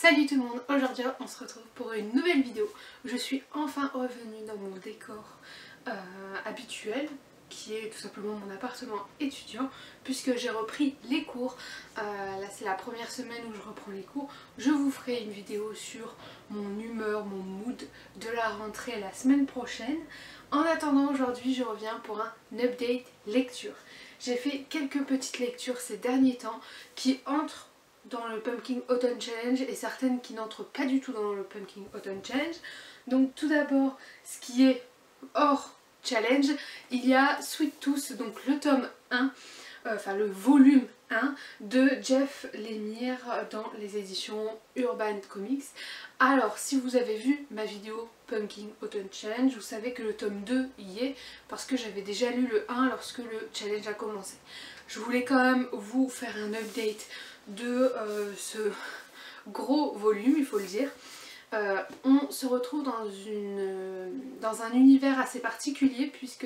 Salut tout le monde, aujourd'hui on se retrouve pour une nouvelle vidéo. Je suis enfin revenue dans mon décor habituel, qui est tout simplement mon appartement étudiant, puisque j'ai repris les cours. Là c'est la première semaine où je reprends les cours. Je vous ferai une vidéo sur mon humeur, mon mood de la rentrée la semaine prochaine. En attendant, aujourd'hui je reviens pour un update lecture. J'ai fait quelques petites lectures ces derniers temps qui entrent dans le Pumpkin Autumn Challenge et certaines qui n'entrent pas du tout dans le Pumpkin Autumn Challenge. Donc tout d'abord, ce qui est hors challenge, il y a Sweet Tooth, donc le tome 1, enfin le volume 1 de Jeff Lemire dans les éditions Urban Comics. Alors si vous avez vu ma vidéo Pumpkin Autumn Challenge, vous savez que le tome 2 y est parce que j'avais déjà lu le 1 lorsque le challenge a commencé. Je voulais quand même vous faire un update de ce gros volume, il faut le dire. On se retrouve dans un univers assez particulier puisque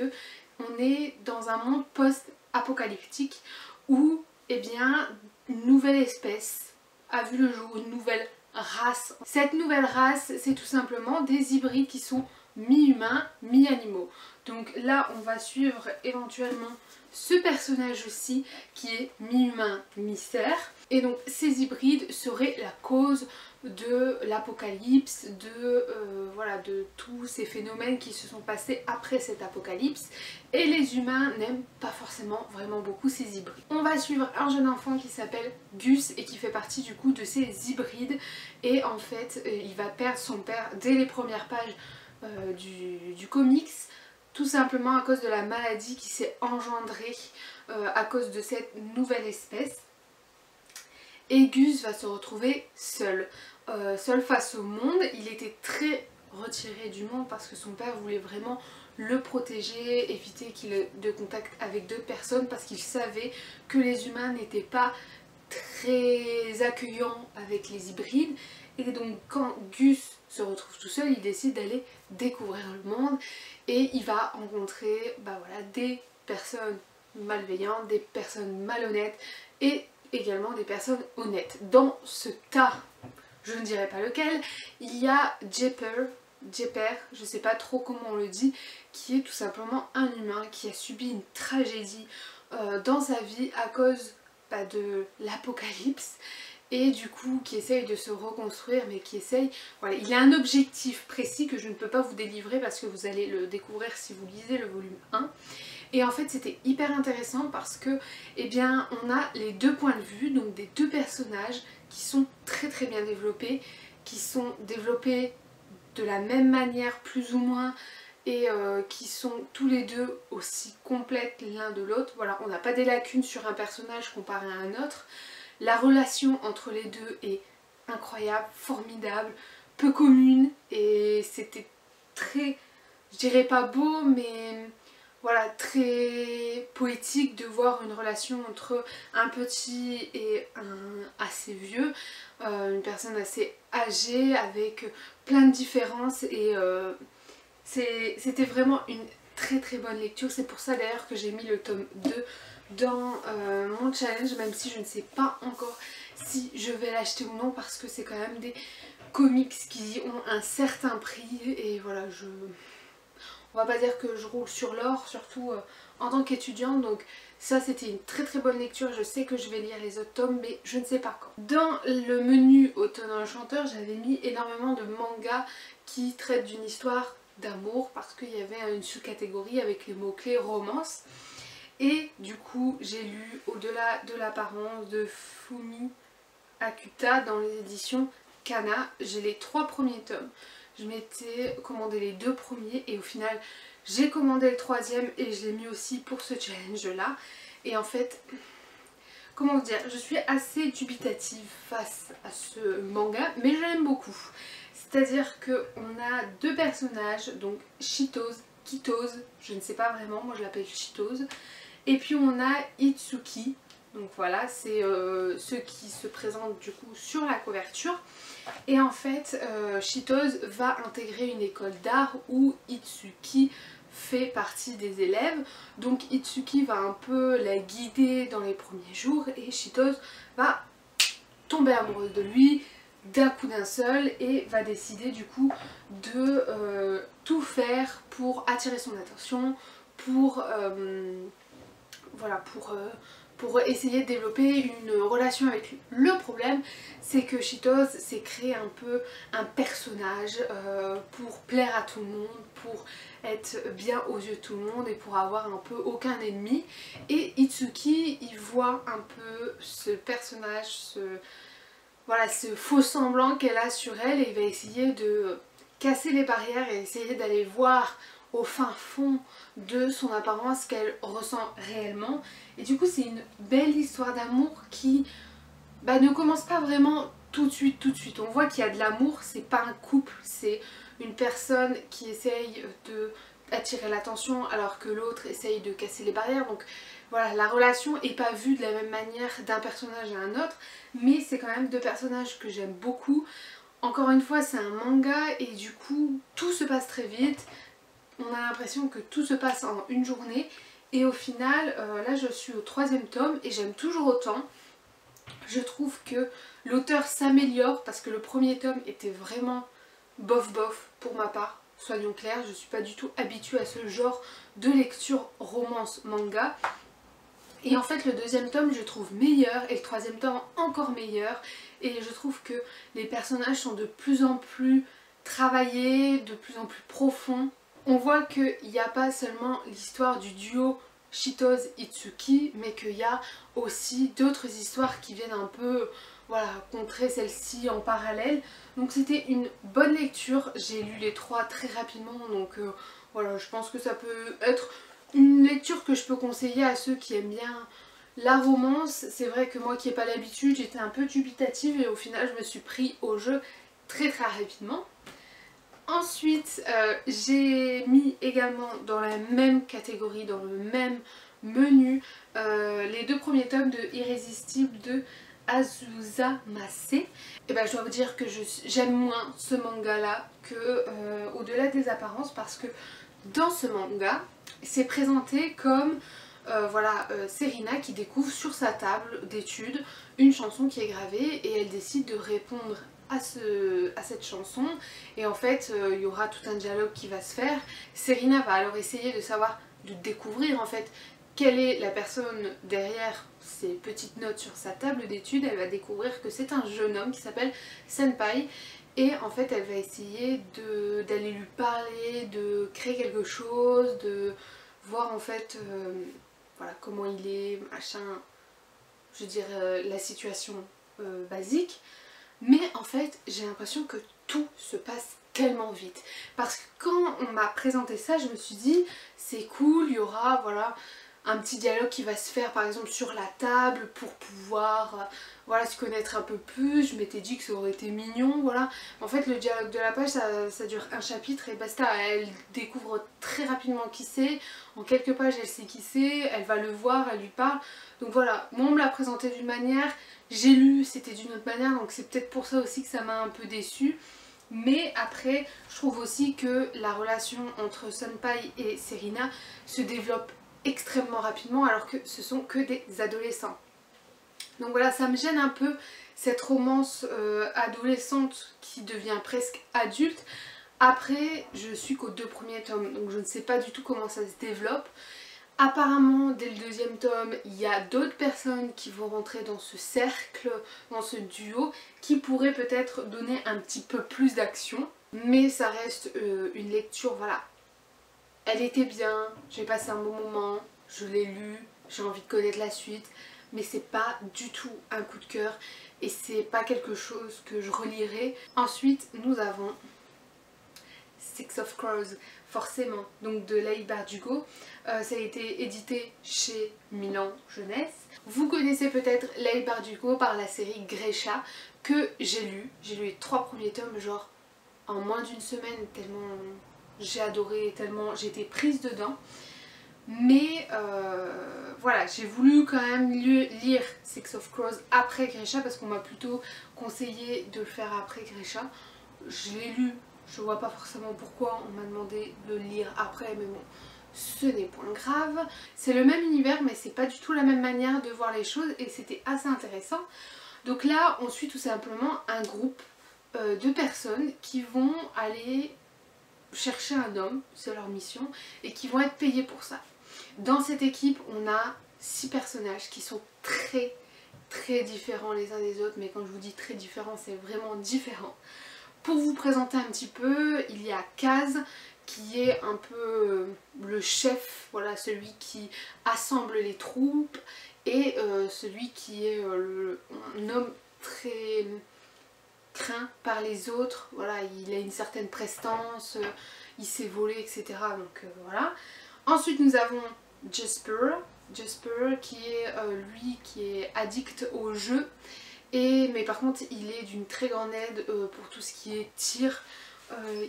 on est dans un monde post-apocalyptique où eh bien, une nouvelle espèce a vu le jour, une nouvelle race. Cette nouvelle race, c'est tout simplement des hybrides qui sont mi-humains, mi-animaux. Donc là, on va suivre éventuellement ce personnage aussi qui est mi-humain, mi-cerf. Et donc ces hybrides seraient la cause de l'apocalypse, voilà, de tous ces phénomènes qui se sont passés après cet apocalypse. Et les humains n'aiment pas forcément vraiment beaucoup ces hybrides. On va suivre un jeune enfant qui s'appelle Gus et qui fait partie du coup de ces hybrides. Et en fait, il va perdre son père dès les premières pages du comics, tout simplement à cause de la maladie qui s'est engendrée à cause de cette nouvelle espèce. Et Gus va se retrouver seul, seul face au monde. Il était très retiré du monde parce que son père voulait vraiment le protéger, éviter qu'il ait de contact avec d'autres personnes parce qu'il savait que les humains n'étaient pas très accueillants avec les hybrides. Et donc quand Gus se retrouve tout seul, il décide d'aller découvrir le monde et il va rencontrer voilà, des personnes malveillantes, des personnes malhonnêtes et également des personnes honnêtes. Dans ce tas, je ne dirais pas lequel, il y a Jepper, je sais pas trop comment on le dit, qui est tout simplement un humain qui a subi une tragédie dans sa vie à cause de l'apocalypse et du coup qui essaye de se reconstruire, mais qui essaye, voilà, il a un objectif précis que je ne peux pas vous délivrer parce que vous allez le découvrir si vous lisez le volume 1. Et en fait c'était hyper intéressant parce que eh bien, on a les deux points de vue, donc des deux personnages qui sont très très bien développés, qui sont développés de la même manière plus ou moins et qui sont tous les deux aussi complètes l'un de l'autre. Voilà, on n'a pas des lacunes sur un personnage comparé à un autre. La relation entre les deux est incroyable, formidable, peu commune et c'était très, je dirais pas beau, mais voilà, très poétique de voir une relation entre un petit et un assez vieux, une personne assez âgée avec plein de différences et c'était vraiment une très très bonne lecture. C'est pour ça d'ailleurs que j'ai mis le tome 2 dans mon challenge, même si je ne sais pas encore si je vais l'acheter ou non parce que c'est quand même des comics qui ont un certain prix et voilà, on va pas dire que je roule sur l'or, surtout en tant qu'étudiante, donc ça c'était une très très bonne lecture. Je sais que je vais lire les autres tomes mais je ne sais pas quand. Dans le menu Automne Enchanteur, j'avais mis énormément de mangas qui traitent d'une histoire d'amour parce qu'il y avait une sous-catégorie avec les mots-clés romance. Et du coup j'ai lu Au-delà de l'apparence de Fumi Akuta dans les éditions Kana. J'ai les 3 premiers tomes. Je m'étais commandé les 2 premiers et au final j'ai commandé le 3e et je l'ai mis aussi pour ce challenge là. Et en fait, comment dire, je suis assez dubitative face à ce manga mais je l'aime beaucoup. C'est-à-dire qu'on a 2 personnages, donc Chitose, Kitose, je ne sais pas vraiment, moi je l'appelle Chitose. Et puis on a Itsuki, donc voilà, c'est ceux qui se présentent du coup sur la couverture. Et en fait, Chitose va intégrer une école d'art où Itsuki fait partie des élèves. Donc Itsuki va un peu la guider dans les premiers jours et Chitose va tomber amoureuse de lui, d'un coup d'un seul et va décider du coup de tout faire pour attirer son attention, pour voilà, pour essayer de développer une relation avec lui. Le problème, c'est que Cheetos s'est créé un peu un personnage pour plaire à tout le monde, pour être bien aux yeux de tout le monde et pour avoir un peu aucun ennemi. Et Itsuki, il voit un peu ce personnage, voilà, ce faux semblant qu'elle a sur elle, et il va essayer de casser les barrières et essayer d'aller voir au fin fond de son apparence qu'elle ressent réellement. Et du coup c'est une belle histoire d'amour qui ne commence pas vraiment tout de suite. On voit qu'il y a de l'amour, c'est pas un couple, c'est une personne qui essaye de attirer l'attention alors que l'autre essaye de casser les barrières. Donc voilà, la relation n'est pas vue de la même manière d'un personnage à un autre, mais c'est quand même deux personnages que j'aime beaucoup. Encore une fois, c'est un manga et du coup tout se passe très vite. On a l'impression que tout se passe en une journée et au final, là je suis au 3e tome et j'aime toujours autant. Je trouve que l'auteur s'améliore parce que le premier tome était vraiment bof bof pour ma part. Soyons clairs, je ne suis pas du tout habituée à ce genre de lecture romance manga. Et en fait le 2e tome je trouve meilleur et le 3e tome encore meilleur. Et je trouve que les personnages sont de plus en plus travaillés, de plus en plus profonds. On voit qu'il n'y a pas seulement l'histoire du duo Cheetos-Itsuki, mais qu'il y a aussi d'autres histoires qui viennent un peu, voilà, contrer celle-ci en parallèle. Donc c'était une bonne lecture, j'ai lu les 3 très rapidement, donc voilà, je pense que ça peut être une lecture que je peux conseiller à ceux qui aiment bien la romance. C'est vrai que moi qui n'ai pas l'habitude, j'étais un peu dubitative et au final je me suis pris au jeu très rapidement. Ensuite, j'ai mis également dans la même catégorie, dans le même menu, les 2 premiers tomes de Irrésistible de Azusa Mase. Et ben je dois vous dire que j'aime moins ce manga là que Au-delà des apparences, parce que dans ce manga, c'est présenté comme voilà, Serena qui découvre sur sa table d'études une chanson qui est gravée et elle décide de répondre à cette chanson, et en fait il y aura tout un dialogue qui va se faire. Serena va alors essayer de savoir, de découvrir en fait quelle est la personne derrière ces petites notes sur sa table d'études. Elle va découvrir que c'est un jeune homme qui s'appelle Senpai, et en fait elle va essayer d'aller lui parler, de créer quelque chose, de voir en fait voilà, comment il est, machin, je dirais la situation basique. Mais en fait j'ai l'impression que tout se passe tellement vite, parce que quand on m'a présenté ça je me suis dit c'est cool, il y aura voilà un petit dialogue qui va se faire par exemple sur la table pour pouvoir voilà, se connaître un peu plus. Je m'étais dit que ça aurait été mignon, voilà. En fait le dialogue de la page ça dure un chapitre et basta. Elle découvre très rapidement qui c'est, en quelques pages elle sait qui c'est, elle va le voir, elle lui parle. Donc voilà, moi on me l'a présenté d'une manière, j'ai lu, c'était d'une autre manière, donc c'est peut-être pour ça aussi que ça m'a un peu déçue. Mais après, je trouve aussi que la relation entre Senpai et Serena se développe extrêmement rapidement alors que ce sont que des adolescents. Donc voilà, ça me gêne un peu cette romance adolescente qui devient presque adulte. Après, je suis qu'aux 2 premiers tomes, donc je ne sais pas du tout comment ça se développe. Apparemment, dès le 2e tome, il y a d'autres personnes qui vont rentrer dans ce cercle, dans ce duo, qui pourraient peut-être donner un petit peu plus d'action. Mais ça reste une lecture, voilà. Elle était bien, j'ai passé un bon moment, je l'ai lu, j'ai envie de connaître la suite. Mais c'est pas du tout un coup de cœur et c'est pas quelque chose que je relirai. Ensuite, nous avons Six of Crows, forcément, donc de Leigh Bardugo. Ça a été édité chez Milan Jeunesse. Vous connaissez peut-être Leigh Bardugo par la série Grécha que j'ai lu. J'ai lu les 3 premiers tomes genre en moins d'une semaine, tellement j'ai adoré, tellement j'ai été prise dedans. Mais voilà, j'ai voulu quand même lire Six of Crows après Grécha parce qu'on m'a plutôt conseillé de le faire après Grécha. Je l'ai lu, je vois pas forcément pourquoi on m'a demandé de le lire après, mais bon, ce n'est point grave. C'est le même univers mais c'est pas du tout la même manière de voir les choses et c'était assez intéressant. Donc là on suit tout simplement un groupe de personnes qui vont aller chercher un homme, c'est leur mission, et qui vont être payés pour ça. Dans cette équipe, on a 6 personnages qui sont très différents les uns des autres, mais quand je vous dis très différents, c'est vraiment différent. Pour vous présenter un petit peu, il y a Kaz qui est un peu le chef, voilà, celui qui assemble les troupes, et celui qui est un homme très craint par les autres, voilà, il a une certaine prestance, il s'est volé, etc. Donc voilà. Ensuite nous avons Jasper qui est lui qui est addict au jeu, mais par contre il est d'une très grande aide pour tout ce qui est tir,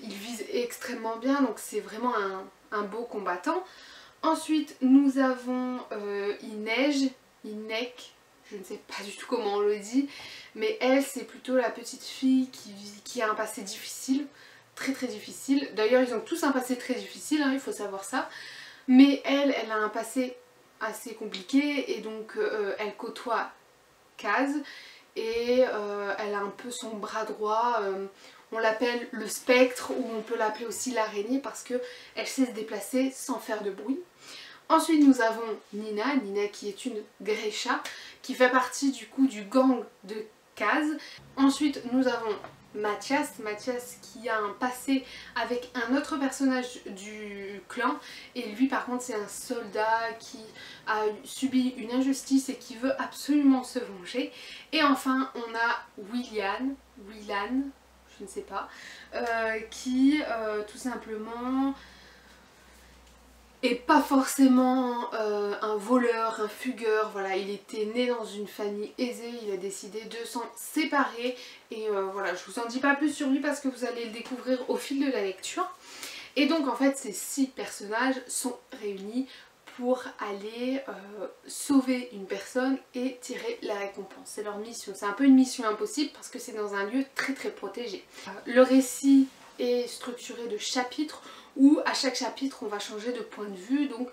il vise extrêmement bien, donc c'est vraiment un beau combattant. Ensuite nous avons Inek, je ne sais pas du tout comment on le dit, mais elle c'est plutôt la petite fille qui a un passé difficile, très difficile. D'ailleurs ils ont tous un passé très difficile, hein, il faut savoir ça. Mais elle a un passé assez compliqué et donc elle côtoie Kaz et elle a un peu son bras droit, on l'appelle le spectre ou on peut l'appeler aussi l'araignée parce qu'elle sait se déplacer sans faire de bruit. Ensuite nous avons Nina qui est une Grisha qui fait partie du coup du gang de Kaz. Ensuite nous avons Mathias qui a un passé avec un autre personnage du clan et lui par contre c'est un soldat qui a subi une injustice et qui veut absolument se venger. Et enfin on a Willan, je ne sais pas, qui tout simplement et pas forcément un voleur, un fugueur, voilà, il était né dans une famille aisée, il a décidé de s'en séparer et voilà, je vous en dis pas plus sur lui parce que vous allez le découvrir au fil de la lecture. Et donc en fait ces 6 personnages sont réunis pour aller sauver une personne et tirer la récompense. C'est leur mission, c'est un peu une mission impossible parce que c'est dans un lieu très protégé. Le récit est structuré de chapitres où à chaque chapitre on va changer de point de vue, donc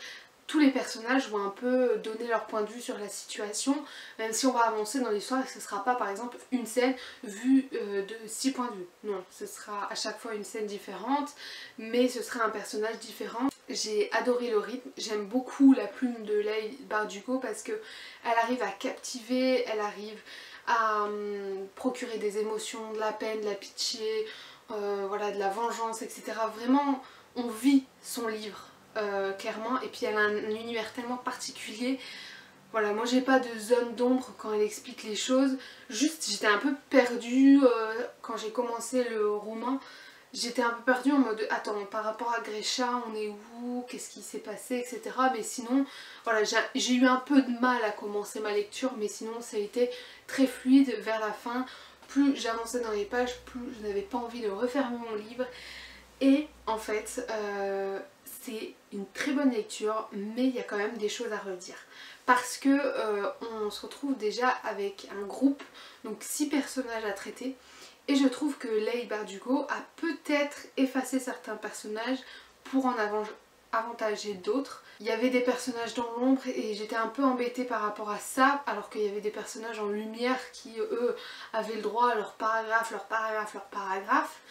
tous les personnages vont un peu donner leur point de vue sur la situation, même si on va avancer dans l'histoire et ce ne sera pas par exemple une scène vue de 6 points de vue. Non, ce sera à chaque fois une scène différente, mais ce sera un personnage différent. J'ai adoré le rythme, j'aime beaucoup la plume de Leigh Bardugo parce que elle arrive à captiver, elle arrive à procurer des émotions, de la peine, de la pitié, voilà, de la vengeance, etc. Vraiment, on vit son livre. Clairement, et puis elle a un univers tellement particulier. Voilà, moi j'ai pas de zone d'ombre quand elle explique les choses, juste j'étais un peu perdue quand j'ai commencé le roman, j'étais un peu perdue en mode attends, par rapport à Grisha on est où, qu'est-ce qui s'est passé, etc. Mais sinon voilà, j'ai eu un peu de mal à commencer ma lecture, mais sinon ça a été très fluide vers la fin. Plus j'avançais dans les pages, plus je n'avais pas envie de refermer mon livre. Et en fait c'est une très bonne lecture, mais il y a quand même des choses à redire. Parce que on se retrouve déjà avec un groupe, donc 6 personnages à traiter. Et je trouve que Leigh Bardugo a peut-être effacé certains personnages pour en avantager d'autres. Il y avait des personnages dans l'ombre et j'étais un peu embêtée par rapport à ça, alors qu'il y avait des personnages en lumière qui eux avaient le droit à leur paragraphe.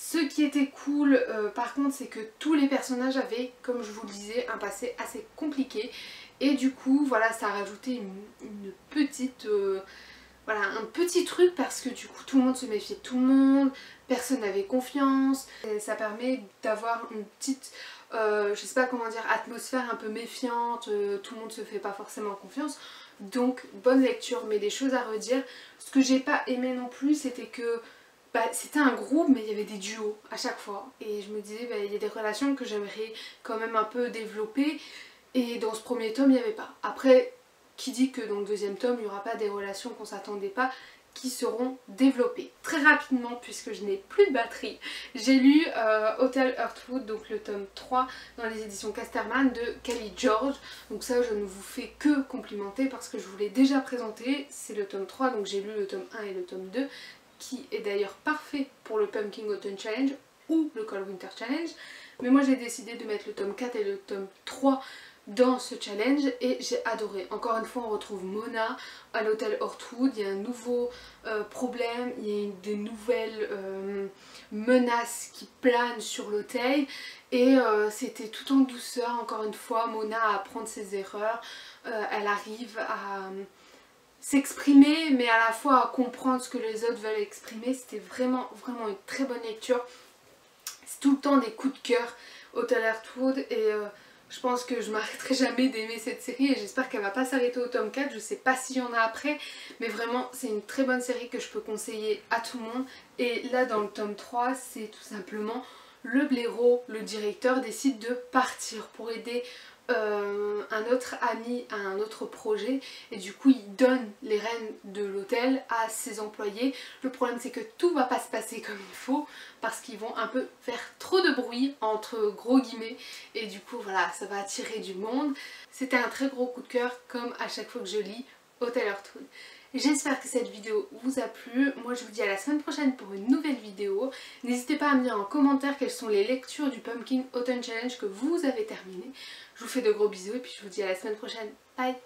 Ce qui était cool par contre c'est que tous les personnages avaient, comme je vous le disais, un passé assez compliqué et du coup voilà, ça a rajouté une petite voilà, un petit truc parce que du coup tout le monde se méfiait de tout le monde, personne n'avait confiance et ça permet d'avoir une petite je sais pas comment dire, atmosphère un peu méfiante, tout le monde se fait pas forcément confiance. Donc bonne lecture, mais des choses à redire. Ce que j'ai pas aimé non plus c'était que c'était un groupe mais il y avait des duos à chaque fois et je me disais il y a des relations que j'aimerais quand même un peu développer et dans ce premier tome il n'y avait pas. Après qui dit que dans le deuxième tome il n'y aura pas des relations qu'on s'attendait pas qui seront développées. Très rapidement puisque je n'ai plus de batterie, j'ai lu Hotel Earthwood, donc le tome 3 dans les éditions Casterman de Kelly George. Donc ça je ne vous fais que complimenter parce que je vous l'ai déjà présenté, c'est le tome 3 donc j'ai lu le tome 1 et le tome 2 qui est d'ailleurs parfait pour le Pumpkin Autumn Challenge ou le Cold Winter Challenge, mais moi j'ai décidé de mettre le tome 4 et le tome 3 dans ce challenge et j'ai adoré. Encore une fois on retrouve Mona à l'hôtel Heartwood, il y a un nouveau problème, il y a des nouvelles menaces qui planent sur l'hôtel et c'était tout en douceur. Encore une fois Mona à apprendre ses erreurs, elle arrive à s'exprimer mais à la fois à comprendre ce que les autres veulent exprimer. C'était vraiment une très bonne lecture. C'est tout le temps des coups de cœur Hôtel Heartwood et je pense que je m'arrêterai jamais d'aimer cette série et j'espère qu'elle va pas s'arrêter au tome 4. Je sais pas s'il y en a après, mais vraiment c'est une très bonne série que je peux conseiller à tout le monde. Et là dans le tome 3 c'est tout simplement le blaireau, le directeur décide de partir pour aider un autre ami à un autre projet et du coup il donne les rênes de l'hôtel à ses employés. Le problème c'est que tout va pas se passer comme il faut parce qu'ils vont un peu faire trop de bruit entre gros guillemets et du coup voilà ça va attirer du monde. C'était un très gros coup de cœur comme à chaque fois que je lis Hôtel Heartwood. J'espère que cette vidéo vous a plu. Moi je vous dis à la semaine prochaine pour une nouvelle vidéo. N'hésitez pas à me dire en commentaire quelles sont les lectures du Pumpkin Autumn Challenge que vous avez terminé. Je vous fais de gros bisous et puis je vous dis à la semaine prochaine. Bye!